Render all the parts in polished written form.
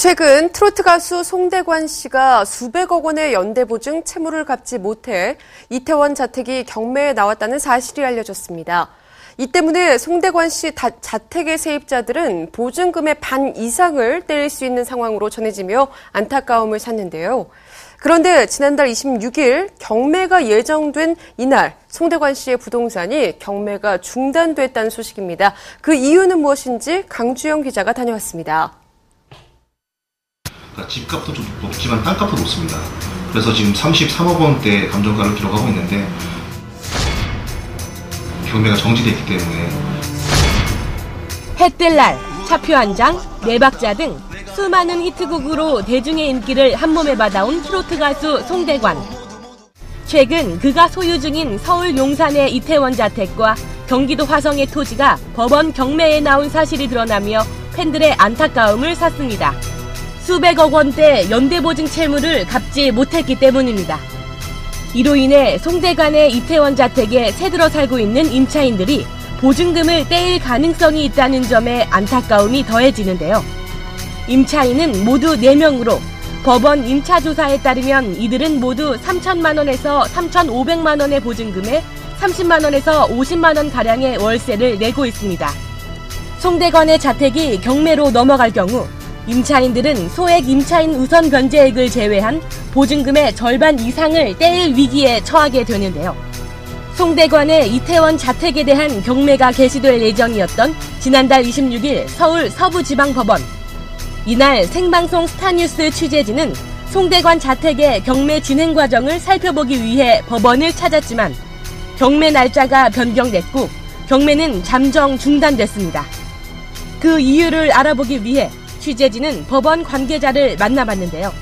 최근 트로트 가수 송대관 씨가 수백억 원의 연대보증 채무를 갚지 못해 이태원 자택이 경매에 나왔다는 사실이 알려졌습니다. 이 때문에 송대관 씨 자택의 세입자들은 보증금의 반 이상을 떼일 수 있는 상황으로 전해지며 안타까움을 샀는데요. 그런데 지난달 26일 경매가 예정된 이날 송대관 씨의 부동산이 경매가 중단됐다는 소식입니다. 그 이유는 무엇인지 강주영 기자가 다녀왔습니다. 집값도 좀 높지만 땅값도 높습니다. 그래서 지금 33억 원대 감정가를 기록하고 있는데 경매가 정지됐기 때문에 해 뜰 날, 차표 한 장, 네 박자 등 수많은 히트곡으로 대중의 인기를 한몸에 받아온 트로트 가수 송대관. 최근 그가 소유 중인 서울 용산의 이태원 자택과 경기도 화성의 토지가 법원 경매에 나온 사실이 드러나며 팬들의 안타까움을 샀습니다. 수백억 원대 연대보증 채무를 갚지 못했기 때문입니다. 이로 인해 송대관의 이태원 자택에 새들어 살고 있는 임차인들이 보증금을 떼일 가능성이 있다는 점에 안타까움이 더해지는데요. 임차인은 모두 4명으로 법원 임차조사에 따르면 이들은 모두 3천만 원에서 3,500만 원의 보증금에 30만 원에서 50만 원 가량의 월세를 내고 있습니다. 송대관의 자택이 경매로 넘어갈 경우 임차인들은 소액 임차인 우선 변제액을 제외한 보증금의 절반 이상을 떼일 위기에 처하게 되는데요. 송대관의 이태원 자택에 대한 경매가 개시될 예정이었던 지난달 26일 서울 서부지방법원. 이날 생방송 스타뉴스 취재진은 송대관 자택의 경매 진행 과정을 살펴보기 위해 법원을 찾았지만 경매 날짜가 변경됐고 경매는 잠정 중단됐습니다. 그 이유를 알아보기 위해 취재진은 법원 관계자를 만나봤는데요.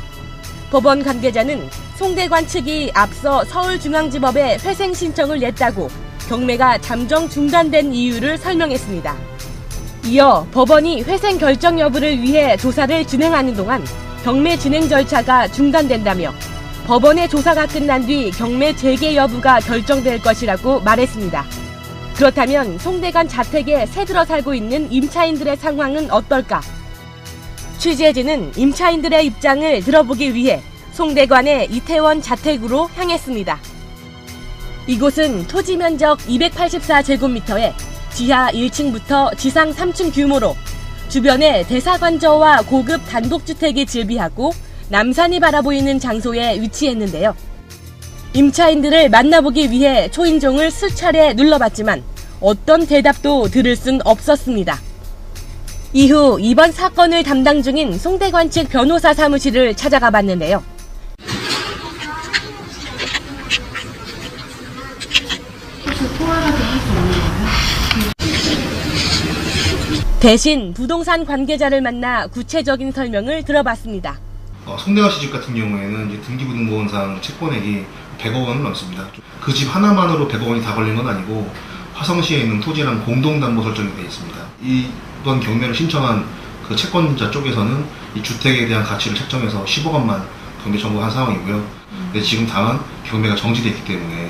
법원 관계자는 송대관 측이 앞서 서울중앙지법에 회생 신청을 냈다고 경매가 잠정 중단된 이유를 설명했습니다. 이어 법원이 회생 결정 여부를 위해 조사를 진행하는 동안 경매 진행 절차가 중단된다며 법원의 조사가 끝난 뒤 경매 재개 여부가 결정될 것이라고 말했습니다. 그렇다면 송대관 자택에 새들어 살고 있는 임차인들의 상황은 어떨까? 취재진은 임차인들의 입장을 들어보기 위해 송대관의 이태원 자택으로 향했습니다. 이곳은 토지 면적 284제곱미터에 지하 1층부터 지상 3층 규모로 주변에 대사관저와 고급 단독주택이 즐비하고 남산이 바라보이는 장소에 위치했는데요. 임차인들을 만나보기 위해 초인종을 수차례 눌러봤지만 어떤 대답도 들을 순 없었습니다. 이후 이번 사건을 담당 중인 송대관 측 변호사 사무실을 찾아가 봤는데요. 대신 부동산 관계자를 만나 구체적인 설명을 들어봤습니다. 송대관 씨 집 같은 경우에는 이제 등기부등본상 채권액이 100억 원을 넘습니다. 그 집 하나만으로 100억 원이 다 걸린 건 아니고 화성시에 있는 토지랑 공동담보 설정이 되어 있습니다. 이번 경매를 신청한 그 채권자 쪽에서는 이 주택에 대한 가치를 책정해서 10억 원만 경매 청구한 상황이고요. 근데 지금 다만 경매가 정지됐기 때문에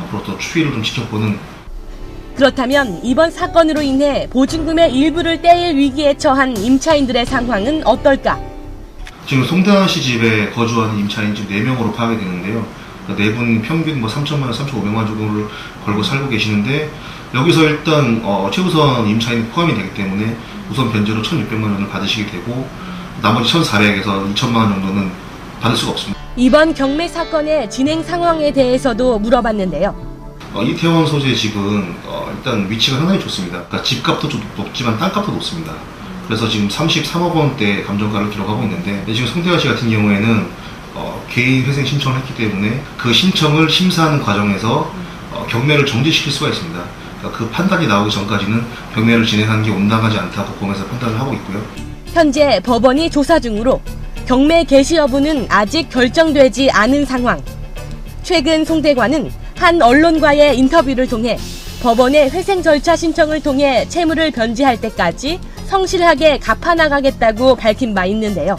앞으로 또 추이를 좀 지켜보는. 그렇다면 이번 사건으로 인해 보증금의 일부를 떼일 위기에 처한 임차인들의 상황은 어떨까? 지금 송대관 씨 집에 거주하는 임차인 지금 4명으로 파악이 되는데요. 4분 평균 3천만 원, 3,500만 원 정도를 걸고 살고 계시는데 여기서 일단 최우선 임차인이 포함이 되기 때문에 우선 변제로 1,600만 원을 받으시게 되고 나머지 1,400에서 2천만 원 정도는 받을 수가 없습니다. 이번 경매 사건의 진행 상황에 대해서도 물어봤는데요. 이태원 소재 집은 일단 위치가 상당히 좋습니다. 그러니까 집값도 좀 높지만 땅값도 높습니다. 그래서 지금 33억 원대 감정가를 기록하고 있는데 지금 송대관 씨 같은 경우에는 개인 회생 신청을 했기 때문에 그 신청을 심사하는 과정에서 경매를 정지시킬 수가 있습니다. 그러니까 그 판단이 나오기 전까지는 경매를 진행하는 게 온당하지 않다고 법원에서 판단을 하고 있고요. 현재 법원이 조사 중으로 경매 개시 여부는 아직 결정되지 않은 상황. 최근 송대관은 한 언론과의 인터뷰를 통해 법원의 회생 절차 신청을 통해 채무를 변제할 때까지 성실하게 갚아나가겠다고 밝힌 바 있는데요.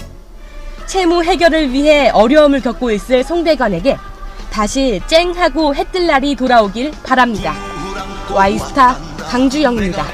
채무 해결을 위해 어려움을 겪고 있을 송대관에게 다시 쨍하고 해뜰 날이 돌아오길 바랍니다. 와이스타 강주영입니다.